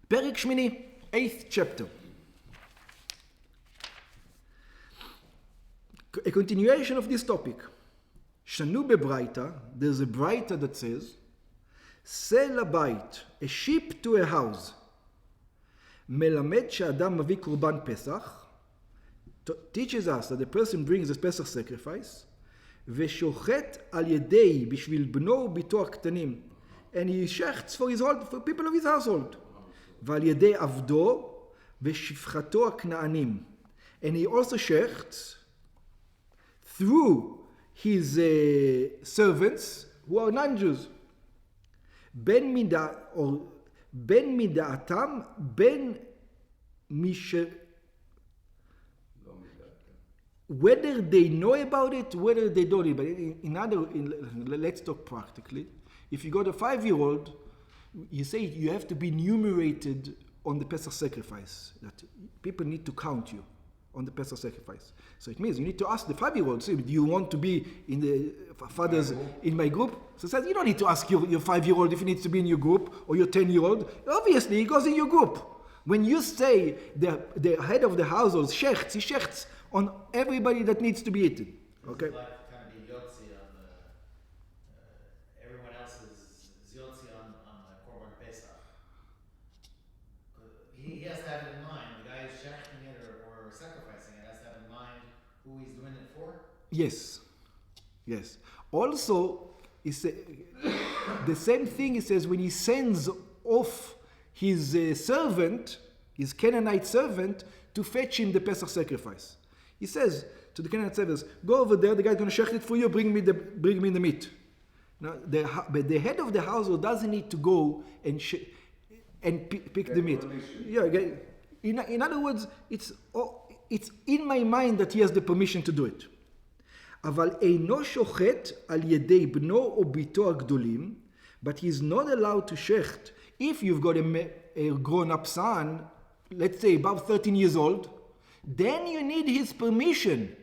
פרק שמיני, 8th chapter. A continuation of this topic. Shanu bebraita, there's a braita that says, sell a bite, a sheep to a house. Melamed she'adam mavi korban pesach, teaches us that the person brings the Pesach sacrifice, ושוחט על ידי בשביל בנו וביתו הקטנים, and he shechts for people of his household, ועל ידי עבדו ושפחתו הכנענים, and he also shechts through his servants who are non-Jews, בין מדעתם בין whether they know about it, whether they don't. But let's talk practically. If you got a 5-year-old, you say you have to be numerated on the Pesach sacrifice. That people need to count you on the Pesach sacrifice. So it means you need to ask the 5-year-old, say, do you want to be in the fathers in my group? So it says you don't need to ask your 5-year-old if he needs to be in your group, or your 10-year-old. Obviously, he goes in your group. When you say the head of the household shechts, he shechts on everybody that needs to be eaten. Okay? It's like kind of the Yotzi on everyone else is Yotzi on Korban Pesach. He has to have it in mind. The guy who's shechting it or sacrificing it has to have in mind who he's doing it for. Yes. Also, the same thing he says when he sends off his servant, his Canaanite servant, to fetch him the Pesach sacrifice. He says to the Canaanite servants, go over there, the guy's going to shecht it for you, bring me the meat. Now, but the head of the household doesn't need to go and pick the meat. Yeah, in other words, it's in my mind that he has the permission to do it. אבל אינו שוחט על ידי בנו או ביתו הגדולים, but he's not allowed to shecht. If you've got a grown-up son, let's say about 13 years old, then you need his permission.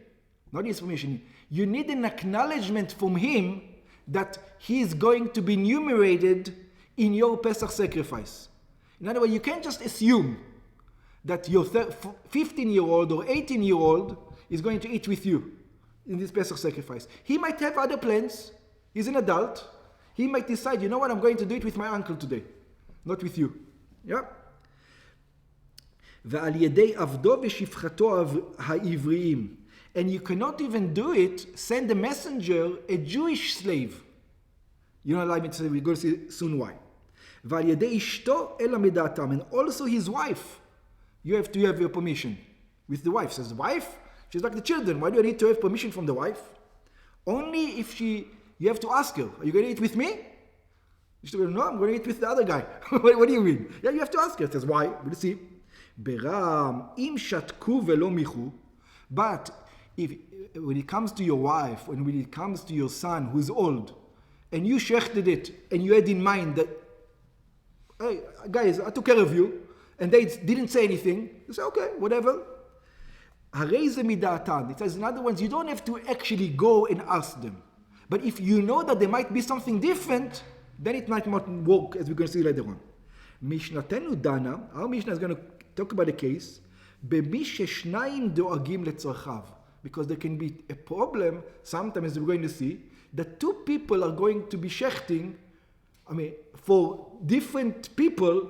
Not his permission. You need an acknowledgement from him that he is going to be numerated in your Pesach sacrifice. In other words, you can't just assume that your 15-year-old or 18-year-old is going to eat with you in this Pesach sacrifice. He might have other plans. He's an adult. He might decide, you know what, I'm going to do it with my uncle today, not with you. Yeah? ועל ידי עבדו ושפחתו העבריים. And you cannot even do it, send a messenger, a Jewish slave. You know, like we're going to see soon why. ועל ידי אשתו אלא מדעתם. And also his wife. You have to have your permission. With the wife. Says, wife? She's like the children. Why do I need to have permission from the wife? Only if you have to ask her, are you going to eat with me? She goes, no, I'm going to eat with the other guy. What do you mean? Yeah, you have to ask her. Says, why? We'll see. ברם, אם שתקו ולא מיחו, but when it comes to your wife, when it comes to your son who's old, and you shechted it, and you had in mind that, hey, guys, I took care of you, and they didn't say anything, you say, okay, whatever. הרי זה מדעתן. It says, in other words, you don't have to actually go and ask them. But if you know that there might be something different, then it might not work, as we're going to see later on. משנתנו דנה, our Mishnah is going to talk about a case, במי ששניים דואגים לצרכיו. Because there can be a problem, sometimes as we're going to see, that two people are going to be shechting. For different people,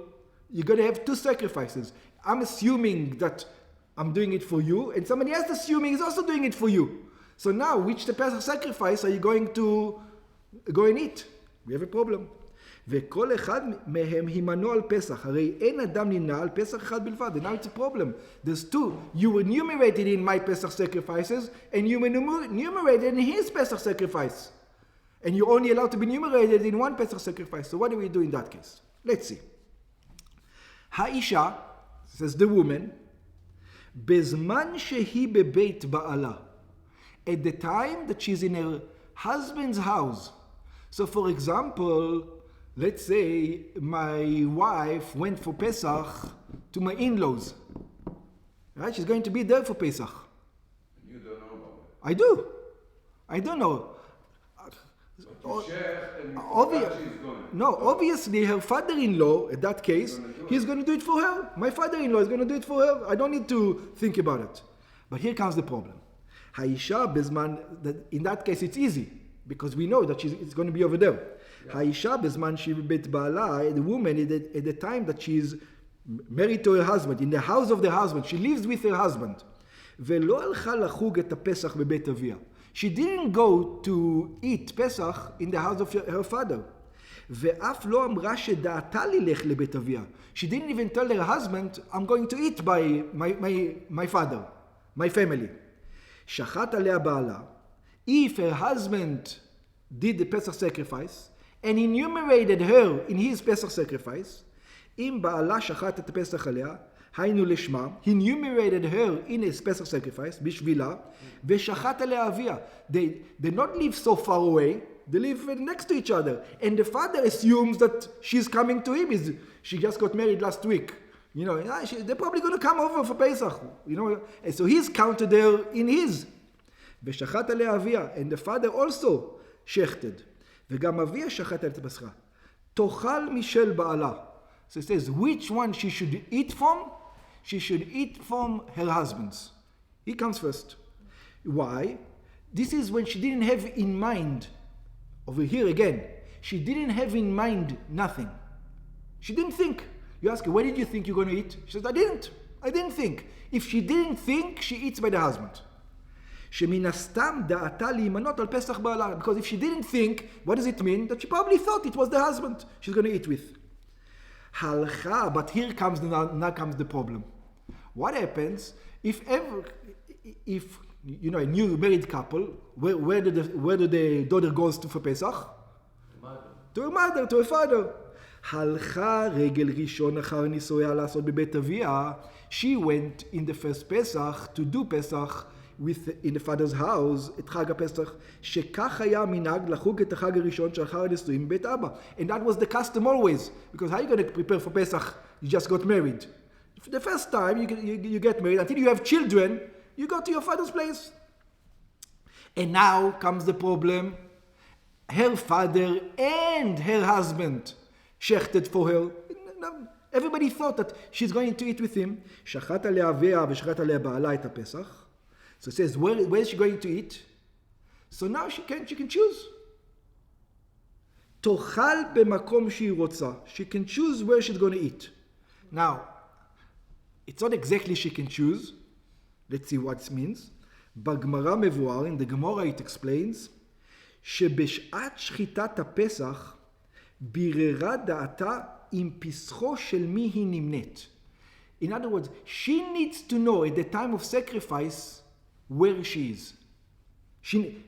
you're going to have two sacrifices. I'm assuming that I'm doing it for you, and somebody else assuming is also doing it for you. So now, which the Pesach sacrifice are you going to go and eat? We have a problem. וכל אחד מהם הימנו על פסח, הרי אין אדם נמנע על פסח אחד בלבד. And now it's a problem. There's two. You were numerated in my Pesach sacrifices, and you were numerated in his Pesach sacrifice. And you're only allowed to be numerated in one Pesach sacrifice. So what do we do in that case? Let's see. האישה, says the woman, בזמן שהיא בבית בעלה, at the time that she's in her husband's house. So for example, let's say my wife went for Pesach to my in-laws. Right? She's going to be there for Pesach. You don't know about it. I do. I don't know. Obviously her father-in-law, in that case, he's going to do it for her. My father-in-law is going to do it for her. I don't need to think about it. But here comes the problem. Haisha bezman, in that case it's easy, because we know that it's going to be over there. Haisha bezman she bet ba'ala, the woman at the time that she's married to her husband, in the house of the husband, she lives with her husband. ולא הלכה לחוג את הפסח בבית אביה. She didn't go to eat Pesach in the house of her father. ואף לא אמרה שדעתה ללך לבית אביה. She didn't even tell her husband, I'm going to eat by my father, my family. שחט עליה בעלה. If her husband did the Pesach sacrifice, and enumerated her in his Pesach sacrifice, אם בעלה שחט את הפסח עליה, היינו לשמה, he enumerated her in his Pesach sacrifice, בשבילה, ושחט עליה אביה. They not live so far away, they live next to each other. And the father assumes that she's coming to him. She just got married last week. You know, they're probably going to come over for Pesach. You know, and so he's counted there in his. ושחט עליה אביה. And the father also shechted. וגם אביה שחט את הפסחה. תאכל משל בעלה. So it says, which one she should eat from? She should eat from her husband's. He comes first. Why? This is when she didn't have in mind, over here again, she didn't have in mind nothing. She didn't think. You ask her, what did you think you're going to eat? She says, I didn't think. If she didn't think, she eats by the husband. שמן הסתם דעתה להימנות על פסח בעלה. Because if she didn't think, what does it mean? That she probably thought it was the husband she's going to eat with. Halcha, but here comes now comes the problem. What happens if you know a new married couple, where do the daughter goes to for Pesach? To her mother, to her father. Halcha רגל ראשון אחר נישואיה לעשות בבית אביה. She went in the first Pesach to do Pesach in the father's house, את חג הפסח, שכך היה המנהג לחוג את החג הראשון של אחר הנישואים בבית אבא. And that was the custom always, because how are you going to prepare for Pesach? You just got married. For the first time you get married, until you have children, you go to your father's place. And now comes the problem. Her father and her husband shechted for her. Everybody thought that she's going to eat with him. שחט עליה אביה ושחט עליה בעלה את הפסח. So it says, where is she going to eat? So now she can choose. תאכל במקום שהיא רוצה. She can choose where she's going to eat. Now, it's not exactly she can choose. Let's see what it means. בגמרא מבואר, in the Gemara it explains, שבשעת שחיטת הפסח, ביררה דעתה עם פסחו של מי היא נמנית. In other words, she needs to know at the time of sacrifice where she is.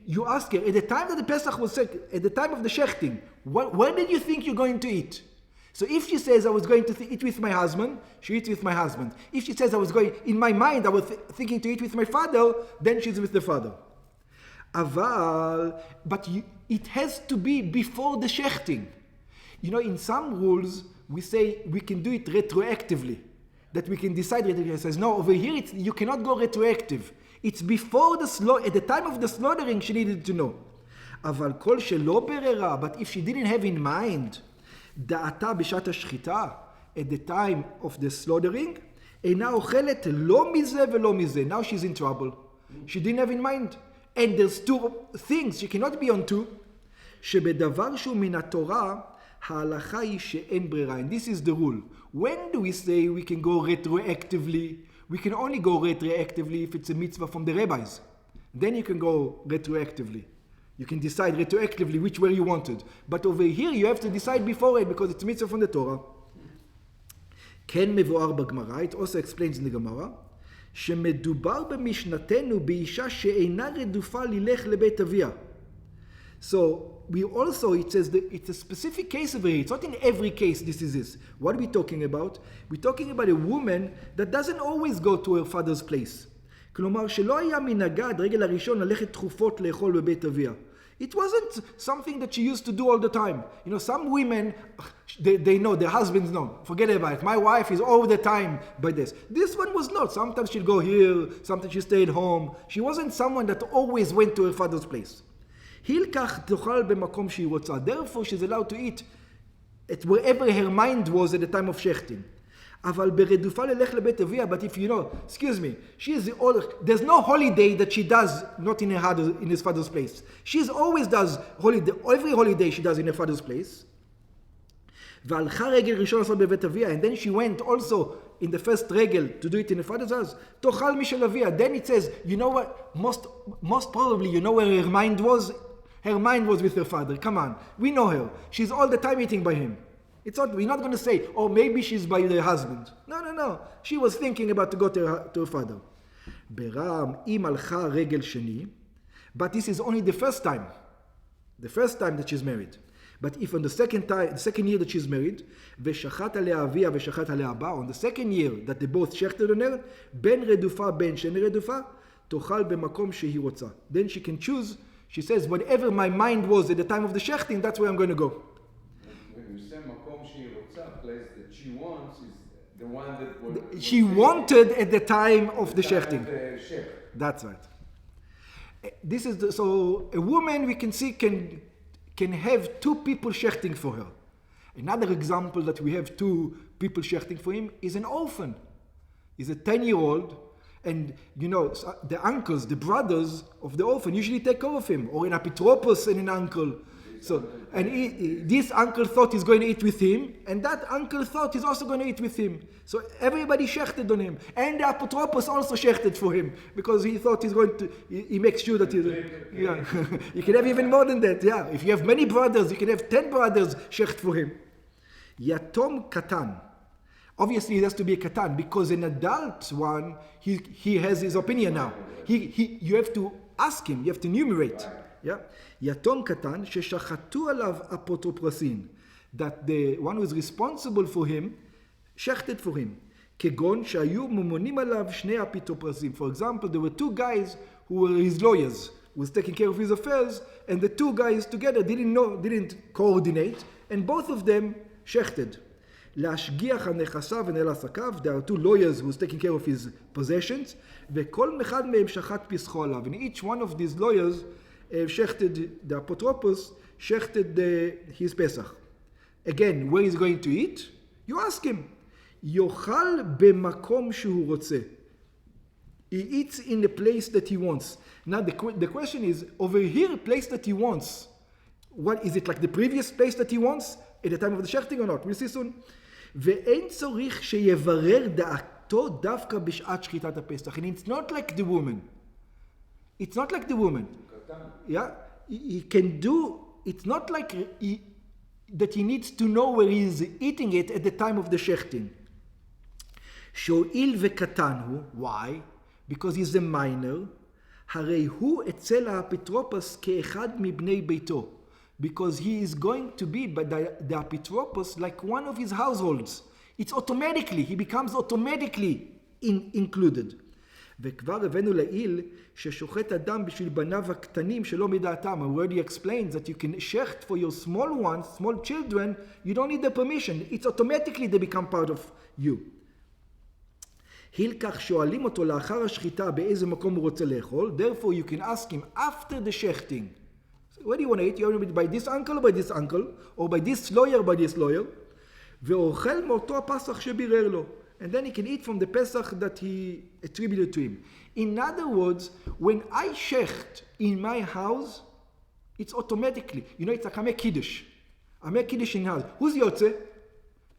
You ask her, at the time that the Pesach was at the time of the shechting, where did you think you're going to eat? So if she says, I was going to eat with my husband, she eats with my husband. If she says, in my mind, I was thinking to eat with my father, then she's with the father. But it has to be before the shechting. You know, in some rules, we say we can do it retroactively. That we can decide retroactively. It says, no, over here you cannot go retroactive. It's before at the time of the slaughtering she needed to know. אבל כל שלא בררה, but if she didn't have in mind, דעתה בשעת השחיטה, at the time of the slaughtering, אינה אוכלת לא מזה ולא מזה. Now she's in trouble. She didn't have in mind. And there's two things, she cannot be on two. שבדבר שהוא מן התורה, ההלכה היא שאין ברירה. And this is the rule. When do we say we can go retroactively? We can only go retroactively if it's a mitzvah from the rabbis. Then you can go retroactively. You can decide retroactively which way you wanted. But over here you have to decide before it because it's a mitzvah from the Torah. כן מבואר בגמרא, it also explains in the Gemara, שמדובר במשנתנו באישה שאינה רדופה ללך לבית אביה. So it says that it's a specific case over here. It's not in every case this is this. What are we talking about? We're talking about a woman that doesn't always go to her father's place. כלומר, שלא היה מנהגה עד רגל הראשון ללכת תכופות לאכול בבית אביה. It wasn't something that she used to do all the time. You know, some women, they know, their husbands know. Forget about it. My wife is all the time by this. This one was not. Sometimes she'd go here, sometimes she stayed home. She wasn't someone that always went to her father's place. הילקח תאכל במקום שהיא רוצה. Therefore she's allowed to eat at wherever her mind was at the time of shechting. אבל ברדופה ללך לבית אביה, but if you know, excuse me, there's no holiday that she does not in his father's place. She always does holiday, every holiday she does in her father's place. והלכה רגל ראשון לעשות בבית אביה, and then she went also in the first רגל to do it in her father's house. תאכל משל אביה. Then it says, you know what, most probably you know where her mind was? Her mind was with her father. Come on, we know her. She's all the time eating by him. We're not going to say, oh, maybe she's by the husband. No. She was thinking about to go to her father. ברם, אם הלכה רגל שני, but this is only the first time that she's married. But if on the second year that she's married, ושחט עליה אביה ושחט עליה אבא, on the second year that they both shechted on her, בין רדופה בין שאין רדופה, תאכל במקום שהיא רוצה. Then she can choose, she says, whatever my mind was at the time of the shechting, that's where I'm going to go. When you say מקום שהיא רוצה, place that she wants is the one that she wanted at the time of the shechting. That's right. This is so a woman we can see can have two people shechting for her. Another example that we have two people shechting for him is an orphan. He's a 10-year-old, and you know the uncles, the brothers of the orphan usually take care of him, or an apitropos and an uncle. So, and this uncle thought he's going to eat with him, and that uncle thought he's also going to eat with him. So everybody shechted on him, and the apotropos also shechted for him because he thought he's going to. He makes sure that yeah. You can have even more than that. Yeah, if you have many brothers, you can have 10 brothers shecht for him. Yatom katan. Obviously, it has to be a katan because an adult one, he has his opinion now. You have to ask him. You have to enumerate. Yeah. Yatom katan sheshachatu alav apotroposin, that the one who is responsible for him shechted for him. Kegon shayu mumonim alav shnei apotroposim. For example, there were two guys who were his lawyers, who was taking care of his affairs, and the two guys together didn't coordinate, and both of them shechted. להשגיח על נכסיו ונהל עסקיו, there are two lawyers who was taking care of his possessions, וכל אחד מהם שחט פסחו עליו, and each one of these lawyers shechted, the apotropos shechted his Pesach. Again, where he's going to eat? You ask him. יאכל במקום שהוא רוצה. He eats in the place that he wants. Now the question is, over here, a place that he wants, what is it, like the previous place that he wants at the time of the shechting or not? We'll see soon. ואין צורך שיברר דעתו דווקא בשעת שחיטת הפסח. And it's not like the woman. It's not like the woman. Yeah, he can do. It's not like that he needs to know where he is eating it at the time of the shechting. שהואיל וקטן הוא, why? Because he's a minor. הרי הוא אצל האפיטרופוס כאחד מבני ביתו. Because he is going to be by the apitropos like one of his households. It's automatically, he becomes automatically included. וכבר הבאנו לעיל ששוחט אדם בשביל בניו הקטנים שלא מדעתם. I already explained that you can shecht for your small ones, small children, you don't need the permission. It's automatically they become part of you. הילקח שואלים אותו לאחר השחיטה באיזה מקום הוא רוצה לאכול. Therefore you can ask him after the shechting. Where do you want to eat? You want to eat by this uncle or by this uncle? Or by this lawyer or by this lawyer? ואוכל מאותו הפסח שבירר לו. And then he can eat from the Pesach that he attributed to him. In other words, when I shecht in my house, it's automatically, it's like I make Kiddush. I make Kiddush in house. Who's Yotze?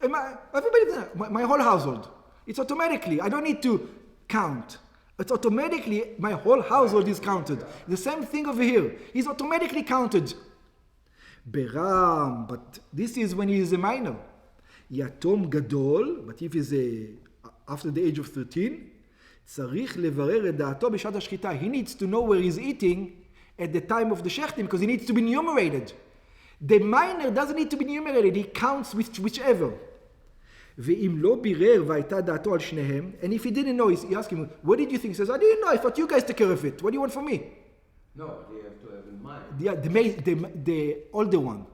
Everybody there, my whole household. It's automatically, I don't need to count. It's automatically, my whole household is counted. The same thing over here. He's automatically counted. Beram, but this is when he is a minor. Yatom gadol, but if he's after the age of 13, צריך לברר את דעתו בשעת השחיטה. He needs to know where he's eating at the time of the shechting because he needs to be enumerated. The minor doesn't need to be enumerated. He counts whichever. ואם לא בירר והייתה דעתו על שניהם, and if he didn't know, he asked him, what did you think? He says, I didn't know, I thought you guys take care of it. What do you want from me? No, they have to have in mind. Yeah, the older one.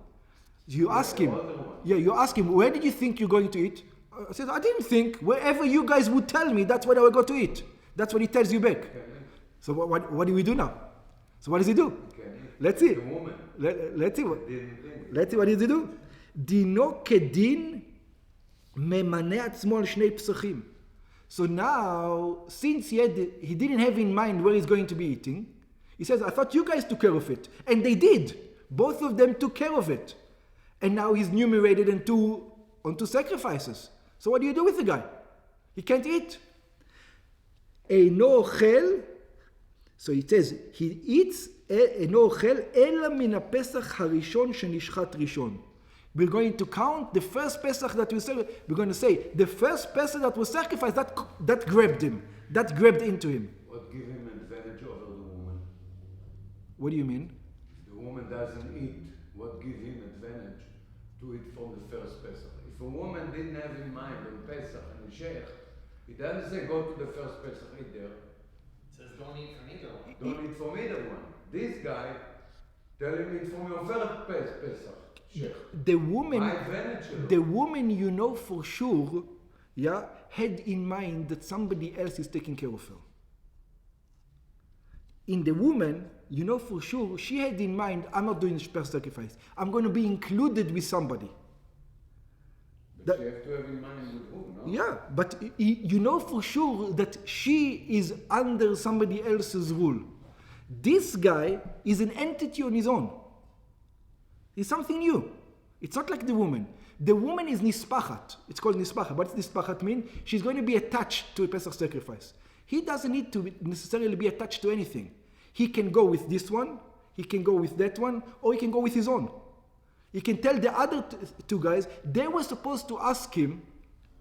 You ask him, you ask him, where did you think you're going to eat? I said, I didn't think. Wherever you guys would tell me, that's where I will go to eat. That's what he tells you back. Okay. So what do we do now? So what does he do? Okay. Let's see. The woman Let's see what. didn't think. Let's see what did he do. דינו כדין ממנה עצמו על שני פסחים. So now, since he didn't have in mind where he's going to be eating, he says, I thought you guys took care of it. And they did. Both of them took care of it. And now he's numerated on two sacrifices. So what do you do with the guy? He can't eat. אינו אוכל, so it says, he eats, אינו אוכל, אלא מן הפסח הראשון שנשחט ראשון. We're going to count the first Pesach that we say, we're going to say, the first Pesach that was sacrificed, that grabbed him, that grabbed into him. What give him advantage over the woman? What do you mean? If the woman doesn't eat, what give him advantage to eat from the first Pesach? If a woman didn't have in mind on Pesach and the Sheikh, he doesn't say go to the first Pesach, eat there. It says don't eat from either one. Don't eat from either one. This guy tell him eat from your first Pesach. Sheikh. The woman, My advantage. the woman, you know for sure, yeah, had in mind that somebody else is taking care of her. In the woman, you know for sure, she had in mind, I'm not doing first sacrifice. I'm going to be included with somebody. But you have to have in mind with who, no? Yeah, but you know for sure that she is under somebody else's rule. This guy is an entity on his own. It's something new. It's not like the woman. The woman is nispachat. It's called nispachat. What does nispachat mean? She's going to be attached to a Pesach sacrifice. He doesn't need to necessarily be attached to anything. He can go with this one, he can go with that one, or he can go with his own. He can tell the other two guys, they were supposed to ask him,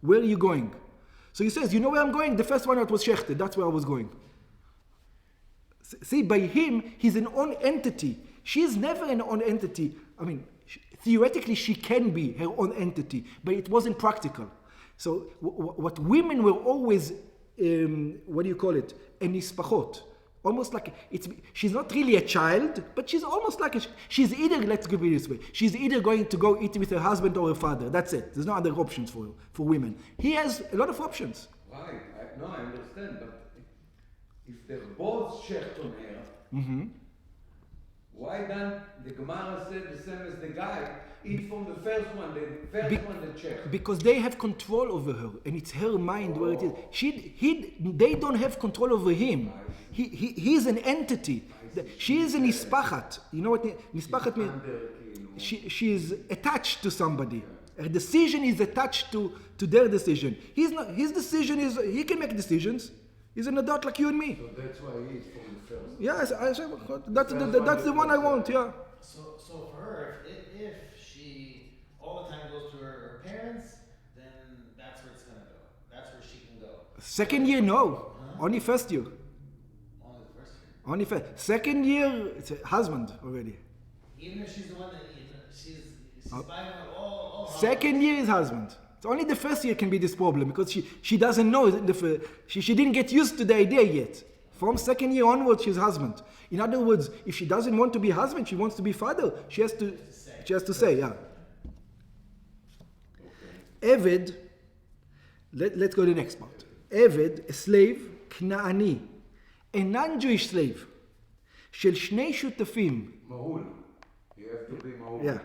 where are you going? So he says, you know where I'm going? The first one that was shechted, that's where I was going. See, by him, he's an own entity. She's never an own entity. I mean, theoretically, she can be her own entity, but it wasn't practical. So what women were always, what do you call it? Enispachot. Almost like, she's not really a child, but she's almost like, she's either, let's give it this way, she's either going to go eat with her husband or her father. That's it. There's no other options for women. He has a lot of options. Right. I understand, but if they're both shecht on her, why don't the Gemara said the same as the guy, eat from the first one, the first one that shecht? Because they have control over her, and it's her mind where it is. They don't have control over him. He's an entity. She is an nispachat. You know what nispachat means? She is attached to somebody. Her decision is attached to their decision. His decision is, he can make decisions. He's an adult like you and me. So that's why he is from the first. Yes, that's the one I want, yeah. So for her, if she all the time goes to her parents, then that's where it's going to go. That's where she can go. Second year, no. Only first year. Only the first year. Only first. Second year, it's a husband already. Even if she's the one that she's buying all Second year is husband. It's only the first year can be this problem because she doesn't know. She didn't get used to the idea yet. From second year onwards, she's husband. In other words, if she doesn't want to be husband, she wants to be father. She has to say, yeah. Okay. Eved, let's go to the next part. Eved, a slave, Knaani, a non-Jewish slave, של שני שותפים. Mahul. You have to be mahul. Yeah.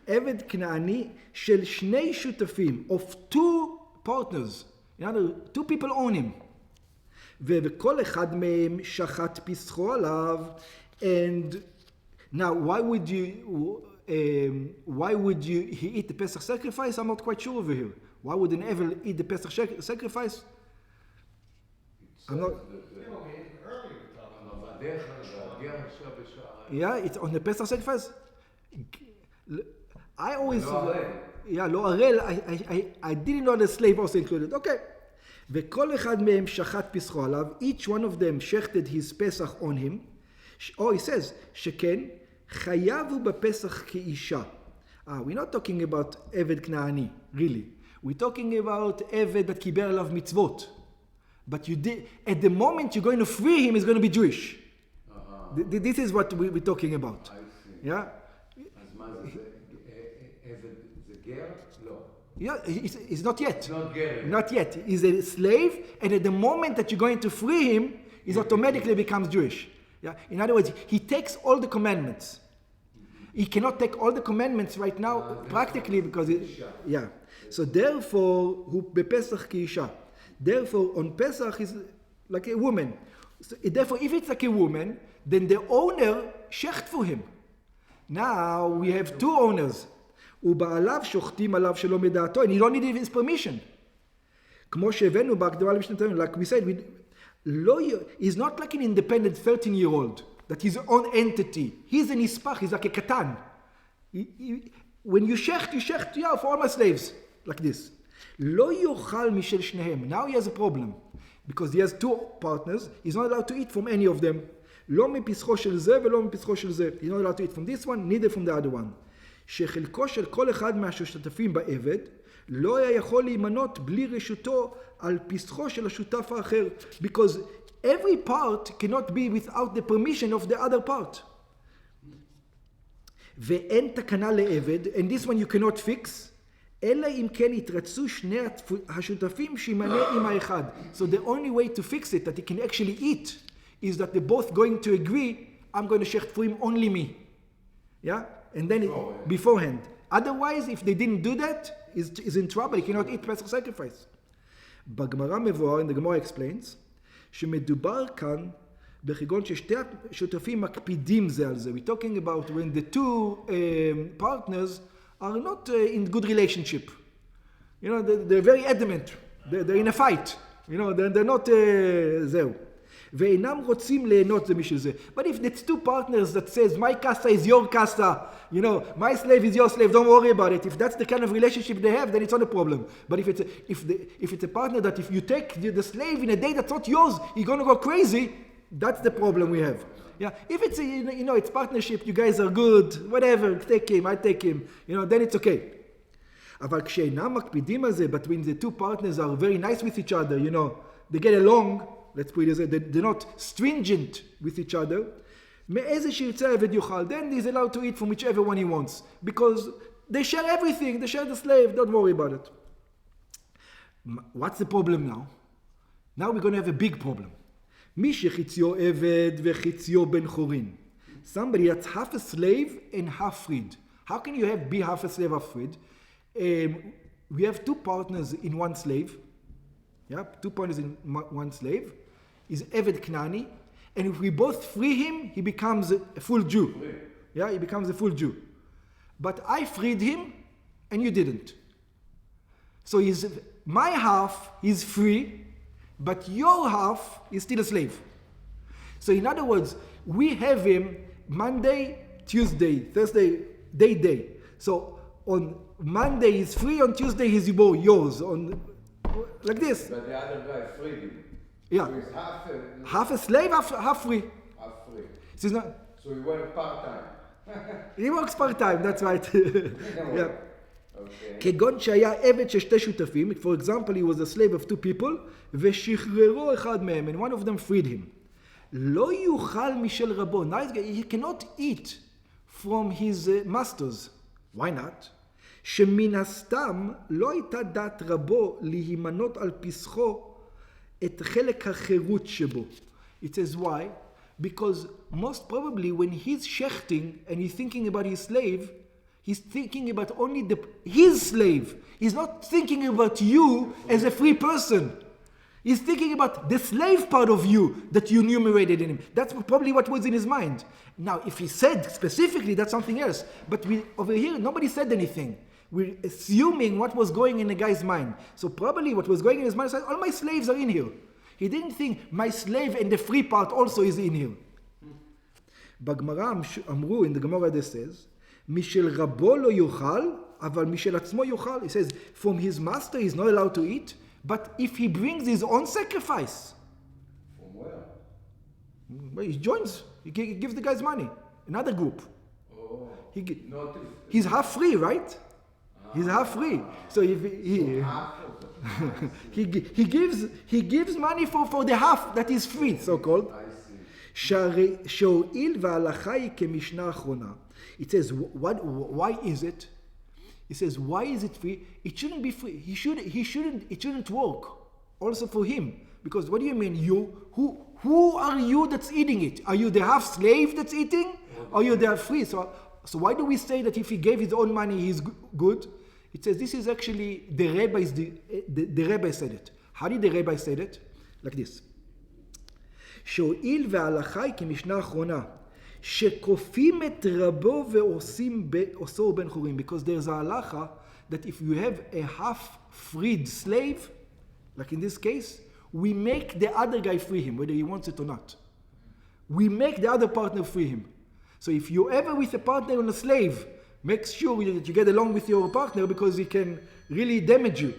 עבד כנעני של שני שותפים, of two partners. In other words, two people own him. וכל אחד מהם שחט פסחו עליו. And now, why would he eat the Pesach sacrifice? I'm not quite sure over here. Why would an Eved eat the Pesach sacrifice? I'm not. Yeah, it's on the Pesach sacrifice. I always, לא ערל, I didn't know the slave also included. Okay. וכל אחד מהם שחט פסחו עליו, each one of them shechted his Pesach on him, or he says, שכן, חייב הוא בפסח כאישה. We're not talking about עבד כנעני, really. We're talking about עבד that קיבל עליו מצוות. But at the moment you're going to free him, he's going to be Jewish. This is what we're talking about. I see. Yeah? אז מה זה? זה גר? לא. Yeah, he's not yet. Not gay. Not yet. He's a slave, and at the moment that you're going to free him, he automatically becomes Jewish. Yeah? In other words, he takes all the commandments. He cannot take all the commandments right now, practically, because yeah. So therefore, hu bepesach ki isha. Therefore, on Pesach is like a woman. So, therefore, if it's like a woman, then the owner shecht for him. Now we have two owners. ובעליו שוחטים עליו שלא מדעתו, and you don't need his permission. כמו שהבאנו בהקדמה למשנתנו, like we said, he's not like an independent 13-year-old, that he's his own entity. He's an ispach, he's like a katan. When you shecht, yeah, for all my slaves, like this. לא יאכל משל שניהם. Now he has a problem, because he has two partners, he's not allowed to eat from any of them. לא מפסחו של זה ולא מפסחו של זה. He's not allowed to eat from this one, neither from the other one. שחלקו של כל אחד מהשותפים בעבד לא היה יכול להימנות בלי רשותו על פסחו של השותף האחר, because every part cannot be without the permission of the other part. ואין תקנה לעבד, and this one you cannot fix, אלא אם כן יתרצו שני השותפים שימנה עם האחד. So the only way to fix it, that he can actually eat, is that they're both going to agree, I'm going to shecht for him only me. Yeah? And then beforehand. Otherwise, if they didn't do that, he's in trouble. He cannot eat Pesach sacrifice. בגמרא מבואר, and the Gemara explains, שמדובר כאן בכגון ששתי השותפים מקפידים זה על זה. We're talking about when the two partners are not in good relationship. You know, they're very adamant. They're in a fight. You know, they're not זהו. ואינם רוצים ליהנות זה משל זה. But if it's two partners that says, my kasta is your kasta, you know, my slave is your slave, don't worry about it. If that's the kind of relationship they have, then it's not a problem. But if it's a partner that if you take the slave in a day that's not yours, you're going to go crazy, that's the problem we have. Yeah, if it's it's partnership, you guys are good, whatever, take him, I take him, then it's okay. אבל כשאינם מקפידים על זה, but when the two partners are very nice with each other, they get along, let's put it as they're not stringent with each other, מאיזה שירצה העבד יאכל, then he's allowed to eat from whichever one he wants, because they share everything, they share the slave, don't worry about it. What's the problem now? Now we're going to have a big problem. מי שחציו עבד וחציו בן חורין. Somebody that's half a slave and half freed. How can you be half a slave, half freed? We have two partners in one slave. Yeah, two partners in one slave. He's Eved Knani. And if we both free him, he becomes a full Jew. Yeah, he becomes a full Jew. But I freed him, and you didn't. So my half is free, but your half is still a slave. So in other words, we have him Monday, Tuesday, Thursday, day. So on Monday he's free, on Tuesday he's yours. Like this. But the other guy freed him. Yeah. So he's half a slave, half free. Half free. So he works part-time. He works part-time, that's right. Yeah. Okay. כגון שהיה עבד של שתי שותפים, for example, he was a slave of two people, ושחררו אחד מהם, and one of them freed him. לא יוכל משל רבו. Now he cannot eat from his masters. Why not? שמן הסתם לא הייתה דעת רבו להימנות על פסחו את חלק החירות שבו. It says why? Because most probably when he's shechting and he's thinking about his slave, he's thinking about only his slave. He's not thinking about you as a free person. He's thinking about the slave part of you that you enumerated in him. That's probably what was in his mind. Now, if he said specifically, that's something else. But over here, nobody said anything. We're assuming what was going in the guy's mind. So probably what was going in his mind said, all my slaves are in here. He didn't think my slave and the free part also is in here. בגמרא אמרו, in the Gemara this says, משל רבו לא יאכל, אבל משל עצמו יאכל. He says, from his master he's not allowed to eat, but if he brings his own sacrifice. From where? Well, he joins, he gives the guys money. Another group. Oh. He's half free, right? He's half free. So if he gives money for the half that is free, so called. שהואיל וההלכה היא כמשנה אחרונה. It says, why is it? It says, why is it free? It shouldn't be free. It shouldn't work also for him. Because what do you mean you? Who are you that's eating it? Are you the half slave that's eating? Or are you the free? So why do we say that if he gave his own money, he's good? It says this is actually the rabbi said it. How did the rabbi say it? Like this. שהואיל וההלכה היא כמשנה אחרונה, שכופים את רבו ועושו בן חורים. Because there's a halacha that if you have a half-freed slave, like in this case, we make the other guy free him, whether he wants it or not. We make the other partner free him. So if you're ever with a partner and a slave, make sure that you get along with your partner because he can really damage you.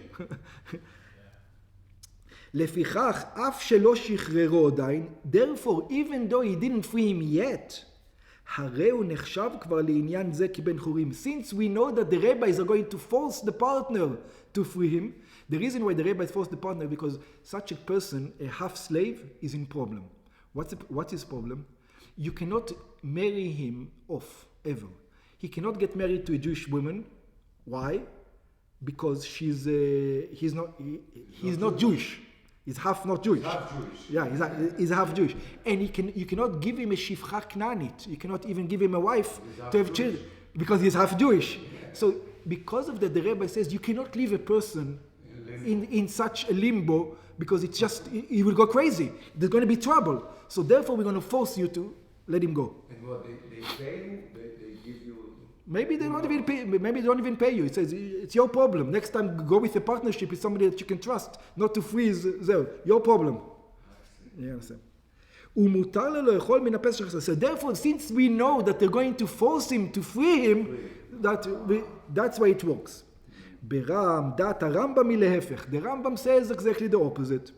לפיכך, אף שלא שחררו עדיין, therefore, even though he didn't free him yet, הרי הוא נחשב כבר לעניין זה כבן חורים. Since we know that the rabbis are going to force the partner to free him, the reason why the rabbis force the partner, because such a person, a half slave, is in problem. What's his problem? You cannot marry him off, ever. He cannot get married to a Jewish woman. Why? Because he's not Jewish. He's half not Jewish. Half Jewish. Yeah, he's half Jewish. And you cannot give him a shifcha knanit. You cannot even give him a wife to have children because he's half Jewish. So because of that, the rabbi says you cannot leave a person in such a limbo because it's just, he will go crazy. There's going to be trouble. So therefore, we're going to force you to let him go. And what, they pay you? They give you... Maybe they don't even pay. Maybe they don't even pay you. It says it's your problem. Next time, go with a partnership with somebody that you can trust, not to freeze there. Your problem. You understand? ומותר לו לאכול מן הפסח. So therefore, since we know that they're going to force him to free him, that's why it works. ברם, דעת הרמב"ם היא להפך. The Rambam says exactly the opposite.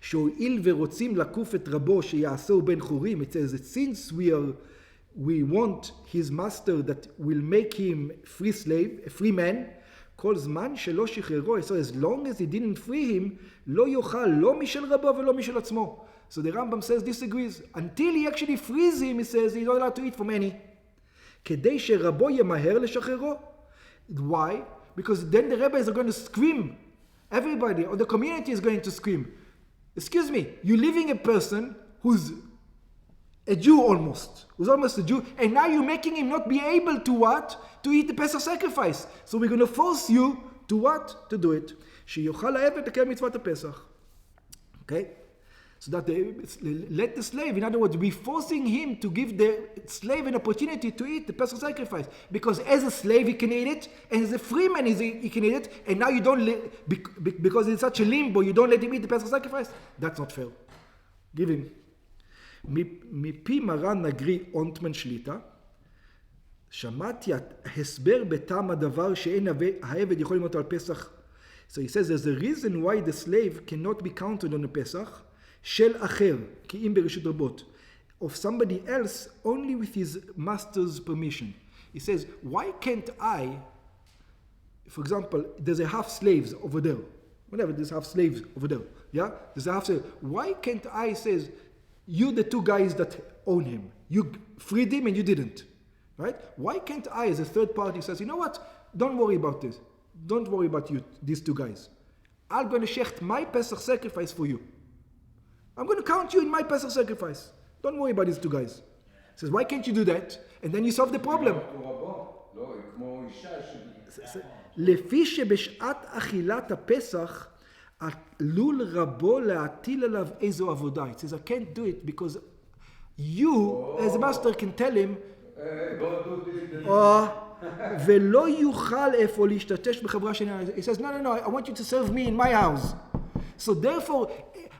שהואיל ורוצים לקוף את רבו שיעשהו בן חורים, it says that since we want his master that will make him free slave, a free man, כל זמן שלא שחררו, so as long as he didn't free him, לא יאכל לא משל רבו ולא משל עצמו. So the Rambam says disagrees. Until he actually frees him, he says he's not allowed to eat from any. כדי שרבו ימהר לשחררו. Why? Because then the rabbis are going to scream. Everybody, or the community is going to scream. Excuse me, you're leaving a person who's a Jew almost, who's almost a Jew, and now you're making him not be able to what? To eat the Pesach sacrifice. So we're going to force you to what? To do it. שיוכל העבד לקיים מצוות הפסח. Okay? So that let the slave, in other words, we're forcing him to give the slave an opportunity to eat the Pesach sacrifice. Because as a slave he can eat it, and as a free man he can eat it, and now you don't, because it's such a limbo, you don't let him eat the Pesach sacrifice. That's not fair. Give him. מפי מרן נגרי אונטמן שליטה, שמעתי הסבר בטעם הדבר שאין העבד יכול למות על פסח. So he says there's a reason why the slave cannot be counted on a Pesach, של אחר, כי אם ברשות רבות, of somebody else only with his master's permission. He says, why can't I, for example, there's a half slaves over there. Whatever, there's half slaves over there. Yeah? There's a half slave. Why can't I, says, you the two guys that own him, you freed him and you didn't. Right? Why can't I, as a third party, says, you know what? Don't worry about this. Don't worry about you, these two guys. I'm going to shecht my Pesach sacrifice for you. I'm going to count you in my Pesach sacrifice. Don't worry about these two guys. He says, why can't you do that? And then you solve the problem. לפי שבשעת אכילת הפסח, עלול רבו להטיל עליו איזו עבודה. It says, I can't do it because you, as a master, can tell him, ולא יוכל איפה להשתתש בחברה שנייה. He says, no, I want you to serve me in my house. So therefore,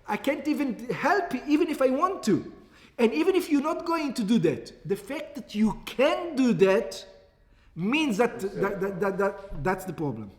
I can't even help you, even if I want to. And even if you're not going to do that, the fact that you can do that means that's the problem.